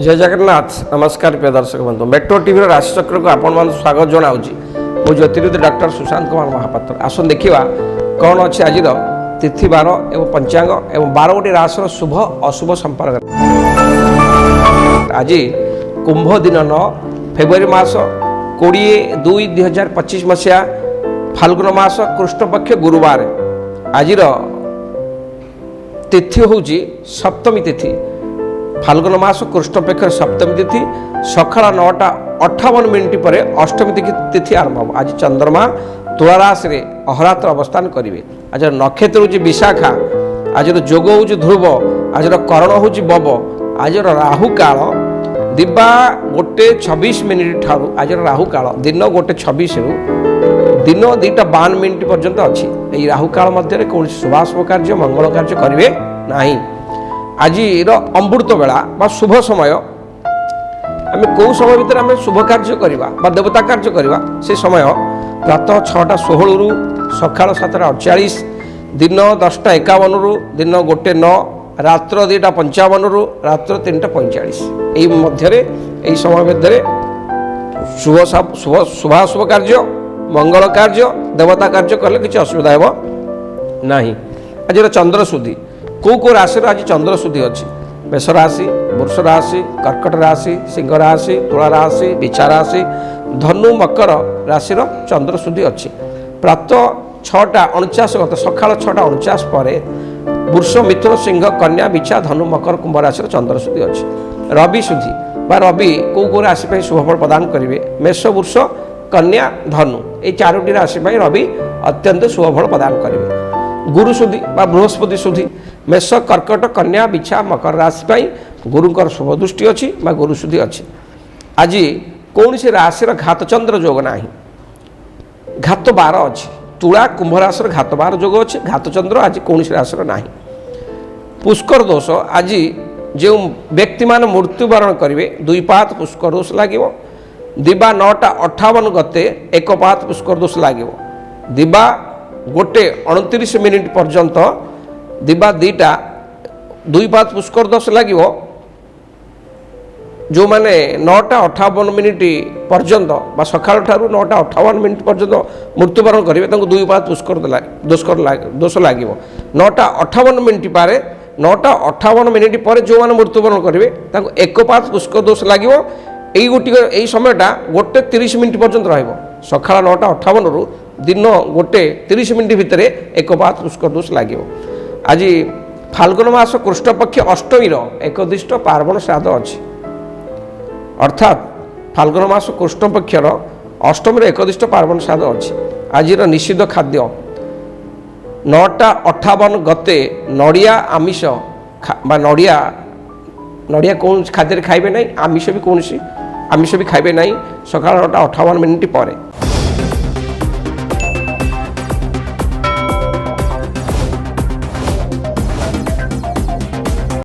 जय जगन्नाथ नमस्कार प्रिय दर्शक बंधु मेट्रो टीवी राशिचक्र को आपण मान स्वागत जनाऊँगी मु ज्योतिर्विद डॉक्टर सुशांत कुमार महापात्र आसन देखा कौन अच्छे आज तिथि बार एवं पंचांग एवं 12 राशि शुभ अशुभ संपर्क आज कुंभ दिन 9 फेब्रुआरी मास 20/2/2025 मसीहा फाल्गुन मास कृष्ण पक्ष गुरुवार आज तिथि हूँ सप्तमी तिथि फाल्गुन मास कृष्ण पक्ष सप्तमी तिथि सकाल 9:58 पर अष्टमी तिथि आरंभ हो। आज चंद्रमा तुला राशि रे अहरात्र अवस्थान करेंगे। आज नक्षत्र हूँ विशाखा, आज जोग हूँ ध्रुव, आज करण हूँ बब, आज राहु काल दिबा 1:26 ठारू आज राहु काल दिन 1:26 दिन 2:52 पर्यंत अच्छी। यही राहु काल मध्य कौन शुभाशुभ कार्य मंगल कार्य करेंगे नहीं। आज अमृत बेला बा शुभ समय आम कौ समय भितर आम शुभ कार्य करवा देवता कार्य करवा से समय प्रातः 6:16 रु सकाल 7:48 दिन 10:51 रु दिन 1:09 रात्र 2:55 रु रात्र 3:45 यही मध्य यही समय मध्य शुभाशुभ कार्य मंगल कार्य देवता कार्य कले किसी असुविधा हेब नहीं। आज चंद्र शुद्धि कौ राशि आज चंद्र शुद्धि अच्छी मेष राशि, वृष राशि, कर्कट राशि, सिंह राशि, तुला राशि, बिछा राशि, धनु मकर राशि चंद्र शुद्धि अच्छी। प्रातः 6:49 गत सकाल 6:49 पर वृष, मिथुन, सिंह, कन्या, बिछा, धनु, मकर, कुंभ राशि चंद्र शुद्धि अच्छी। रवि शुद्धि बा रवि कौ राशि शुभफल प्रदान करेंगे मेष, वृष, कन्या, धनु ये 4टी राशि रवि अत्यंत शुभफल प्रदान करेंगे। गुरु शुद्धि बा बृहस्पति शुद्धि मेष, कर्कट, कन्या, बिछा, मकर राशि गुरुंकर शुभ दृष्टि अच्छी बा गुरु शुद्धि अच्छी। आज कौन सी राशि घात चंद्र जोग ना घात 12 अच्छी। तुला कुंभ राशि घात 12 जोग अच्छे, घात चंद्र आज कौन सी राशि ना। पुष्कर दोष आज जो व्यक्ति मान मृत्युवरण करेंगे 2 पात पुष्कर दोष लगे। दिबा 9:58 गते 1 पात पुष्कर दोष लगे। दिबा 1:29 पर्यंत दिबा 2 पात पुष्कर दोष लगे। जो मैंने 9:58 पर्यंत सकाल 9:58 पर्यंत मृत्युवरण करेंगे 2 पात पुष्कर दोष लगे। 9:58 पर 9:58 पर जो मैंने मृत्युवरण करेंगे 1 पात पुष्कर दोष लगे। यही गोटे यही समयटा 1:30 पर्यंत रकाल 9:58 रु दिन 1:30 भितर 1 पात पुष्कर दोष लगे। आज फाल्गुन मास कृष्ण पक्ष अष्टमी एकदिष्ट पार्वण श्राद्ध अच्छी अर्थात फाल्गुन मास कृष्ण पक्षर अष्टमी एकदिष्ट पार्वण श्राद्ध अच्छी। आज निषिद्ध खाद्य 9:58 गते नड़िया आमिष नड़िया कौन खाद्य खाइबे नहीं, आमिष भी कौन आमिष भी खाइबे नहीं सकाल 9:58 पर।